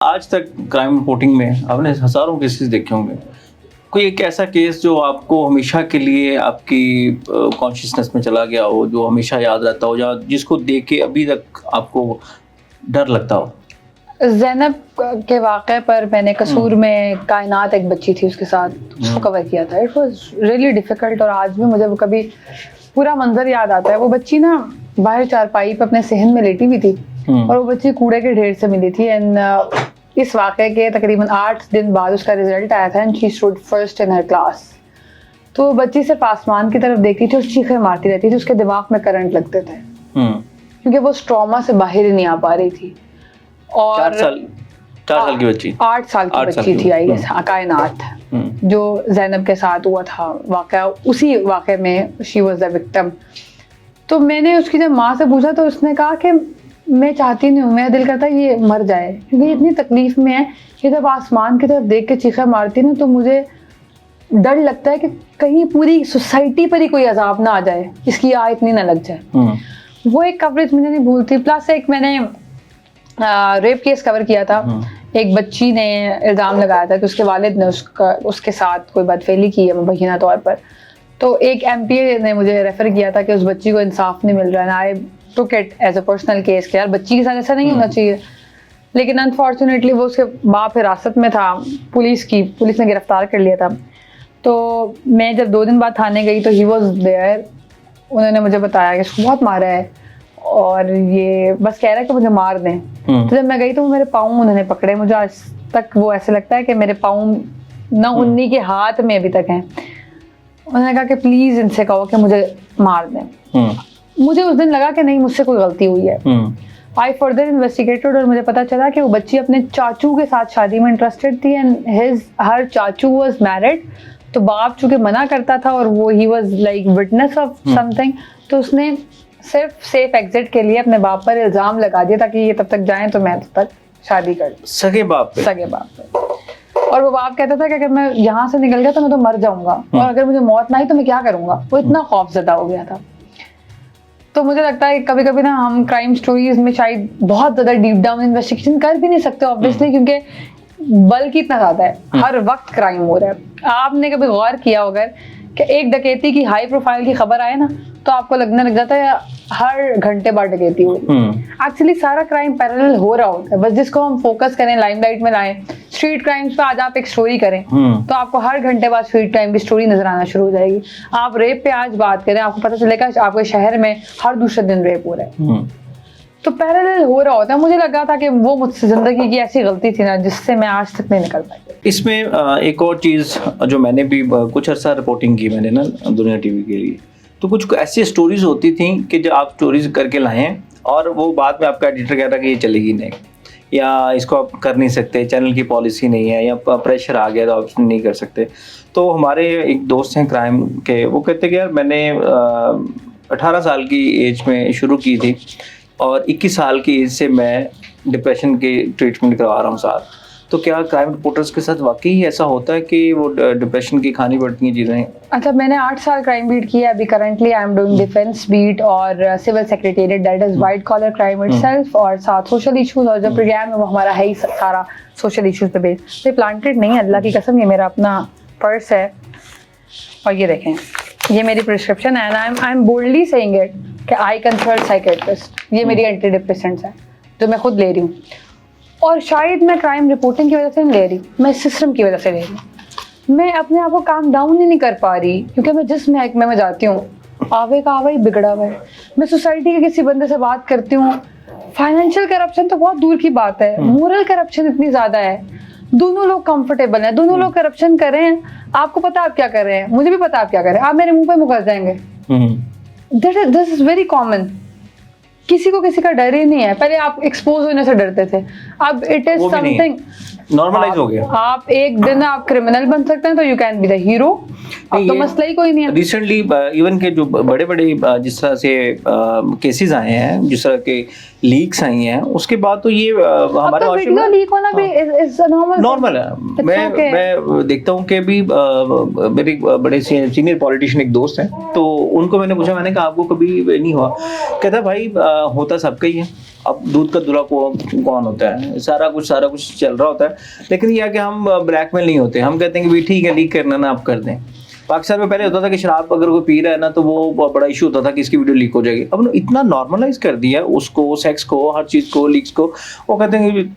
आज तक crime reporting में आपने हज़ारों केसेस देखे होंगे। कोई एक ऐसा केस जो आपको हमेशा के लिए आपकी कॉन्शियसनेस में चला गया हो, जो हमेशा याद रहता हो, या जिसको देख के अभी तक आपको डर लगता हो? ज़ैनब के वाक़े पर मैंने कसूर में कायनात एक बच्ची थी उसके साथ उसको कवर किया था। इट वाज रियली डिफ़िकल्ट और आज भी मुझे वो कभी पूरा मंज़र याद आता है। वो बच्ची ना बाहर चारपाई पे अपने सहन में लेटी हुई थी और वो बच्ची कूड़े के ढेर से मिली थी। एंड इस वाक़े के तकरीबन 8 दिन बाद उसका रिज़ल्ट आया था and she stood first in her class. तो वो बच्ची सिर्फ आसमान की तरफ देखती थी और चीखें मारती रहती थी। उसके दिमाग में करंट लगते थे क्योंकि वो उस ट्रॉमा से बाहर ही नहीं आ पा रही थी। और 4 साल की बच्ची, 8 साल की बच्ची थी आई गेस, कायनात, जो ज़ैनब के साथ हुआ था वाक़या। उसी वाक़े में शी वाज द विक्टिम। तो मैंने उसकी जब माँ से पूछा तो उसने कहा कि मैं चाहती नहीं हूँ, मेरा दिल करता है ये मर जाए क्योंकि ये इतनी तकलीफ़ में है कि जब आसमान की तरफ देख के चीखें मारती ना तो मुझे डर लगता है कि कहीं पूरी सोसाइटी पर ही कोई अजाब ना आ जाए, इसकी आह इतनी ना लग जाए। वो एक कवरेज मुझे नहीं भूलती। प्लस एक मैंने रेप केस कवर किया था। एक बच्ची ने इल्ज़ाम लगाया था कि उसके वालिद ने उसके साथ कोई बदफेली की है मुबैना तौर पर। तो एक एमपीए ने मुझे रेफ़र किया था कि उस बच्ची को इंसाफ नहीं मिल रहा है। I took it as a personal case कि यार बच्ची के साथ ऐसा नहीं होना चाहिए। लेकिन अनफॉर्चुनेटली वो उसके बाप हिरासत में था, पुलिस ने गिरफ्तार कर लिया था। तो मैं जब 2 दिन बाद थाने गई तो ही वॉज देयर। उन्होंने मुझे बताया कि उसको बहुत मारा है और ये बस कह रहा है कि मुझे मार दें। तो जब मैं गई तो मेरे पाँव उन्होंने पकड़े। मुझे आज तक वो ऐसे लगता है कि मेरे पाँव ना उन्हीं के हाथ में अभी तक हैं। उन्होंने कहा कि प्लीज़ इनसे कहो कि मुझे मार दें। मुझे उस दिन लगा कि नहीं, मुझसे कोई गलती हुई है। आई फर्दर इन्वेस्टिगेटेड और मुझे पता चला कि वो बच्ची अपने चाचू के साथ शादी में इंटरेस्टेड थी एंड हर चाचू वाज मैरिड। तो बाप चूँकि मना करता था और वो he was like witness of something, तो उसने सिर्फ सेफ एग्जिट के लिए अपने बाप पर इल्ज़ाम लगा दिया ताकि ये तब तक जाएं तो मैं तब तक शादी कर लूं। सगे बाप पे। और वो बाप कहता था कि अगर मैं यहाँ से निकल गया तो मैं तो मर जाऊंगा और अगर मुझे मौत ना आई तो मैं क्या करूंगा। वो इतना खौफजदा हो गया था। तो मुझे लगता है कभी कभी ना हम क्राइम स्टोरीज में शायद बहुत ज़्यादा डीप डाउन इन्वेस्टिगेशन कर भी नहीं सकते ऑब्वियसली, क्योंकि बल्क इतना ज़्यादा है, हर वक्त क्राइम हो रहा है। आपने कभी गौर किया होगा कि एक डकैती की हाई प्रोफाइल की खबर आए ना तो आपको लगने लग जाता है हर घंटे बाद डकैती हुई। एक्चुअली सारा क्राइम पैरेलल हो रहा होता है, बस जिसको हम फोकस करें, लाइमलाइट में लाएं। स्ट्रीट क्राइम्स पे आज आप एक स्टोरी करें तो आपको हर घंटे बाद स्ट्रीट क्राइम की स्टोरी नजर आना शुरू हो जाएगी। आप रेप पे आज बात करें, आपको पता चलेगा आपके शहर में हर दूसरे दिन रेप हो रहा है। तो पैरेलल हो रहा होता है। मुझे लगा था कि वो मुझसे जिंदगी की ऐसी गलती थी ना जिससे मैं आज तक नहीं निकल पाई। इसमें एक और चीज़ जो मैंने भी कुछ अर्सा रिपोर्टिंग की मैंने ना दुनिया टीवी के लिए, तो कुछ ऐसी स्टोरीज होती थी कि जो आप स्टोरीज करके लाए और वो बाद में आपका एडिटर कह रहा कि ये चलेगी नहीं, या इसको आप कर नहीं सकते, चैनल की पॉलिसी नहीं है, या प्रेशर आ गया तो आप नहीं कर सकते। तो हमारे एक दोस्त हैं क्राइम के, वो कहते कि यार मैंने 18 साल की एज में शुरू की थी और 21 साल की एज से मैं डिप्रेशन की ट्रीटमेंट करवा रहा हूँ साथ। तो क्या क्राइम रिपोर्टर्स के साथ वाकई ऐसा होता है कि वो डिप्रेशन की खानी पड़ती हैं चीज़ें? अच्छा, मैंने 8 साल क्राइम बीट किया। अभी currently I am doing defence beat और civil secretariat, that is white collar crime itself, और साथ सोशल इश्यूज। और जो प्रोग्राम है वो हमारा है ही सारा सोशल इश्यूज पे बेस्ड। ये प्लांटेड नहीं है, अल्लाह की कसम। ये मेरा अपना पर्स है और ये देखें, ये मेरी प्रिस्क्रिप्शन है। I am boldly saying it कि आई कंसल्ट साइकेट्रिस्ट। ये मेरी एंटी डिप्रेसेंट्स है जो मैं खुद ले रही हूँ। और शायद मैं क्राइम रिपोर्टिंग की वजह से नहीं ले रही, मैं सिस्टम की वजह से ले रही हूँ। मैं अपने आप को काम डाउन ही नहीं कर पा रही क्योंकि मैं जिस महकमे में जाती हूँ आवे का आवा ही बिगड़ा हुआ है। मैं सोसाइटी के किसी बंदे से बात करती हूँ, फाइनेंशियल करप्शन तो बहुत दूर की बात है, मोरल करप्शन इतनी ज़्यादा है। दोनों लोग कंफर्टेबल हैं, दोनों लोग करप्शन कर रहे हैं। आपको पता आप क्या कर रहे हैं, मुझे भी पता आप क्या कर रहे हैं। आप मेरे मुंह पे मुकर जाएंगे। This is very common. किसी को किसी का डर ही नहीं है। पहले आप एक्सपोज होने से डरते थे, अब इट इज समथिंग नॉर्मलाइज हो गया। आप एक दिन आप क्रिमिनल बन सकते हैं तो you can be the hero. अब तो मसला ही कोई नहीं है। रिसेंटली इवन के जो बड़े बड़े जिस तरह से केसेस आए हैं, जिस तरह के लीक्स आई हैं उसके बाद तो ये हमारे तो वॉशरूम वीडियो में लीक होना भी इज नॉर्मल नॉर्मल है। मैं देखता हूँ कि अभी मेरे बड़े सीनियर पॉलिटिशियन एक दोस्त हैं, तो उनको मैंने पूछा, मैंने कहा आपको कभी नहीं हुआ? कहता भाई होता सबका ही है, अब दूध का दूल्हा कौन होता है, सारा कुछ चल रहा होता है, लेकिन यह कि हम ब्लैकमेल नहीं होते, हम कहते हैं कि भाई ठीक है लीक करना ना आप कर दें। पाकिस्तान में पहले होता था कि शराब अगर कोई पी रहा है ना तो वो बड़ा इशू होता था कि इसकी वीडियो लीक हो जाएगी। अब इतना नॉर्मलाइज कर दिया उसको, सेक्स को, हर चीज़ को, लीक्स को। वो कहते हैं कि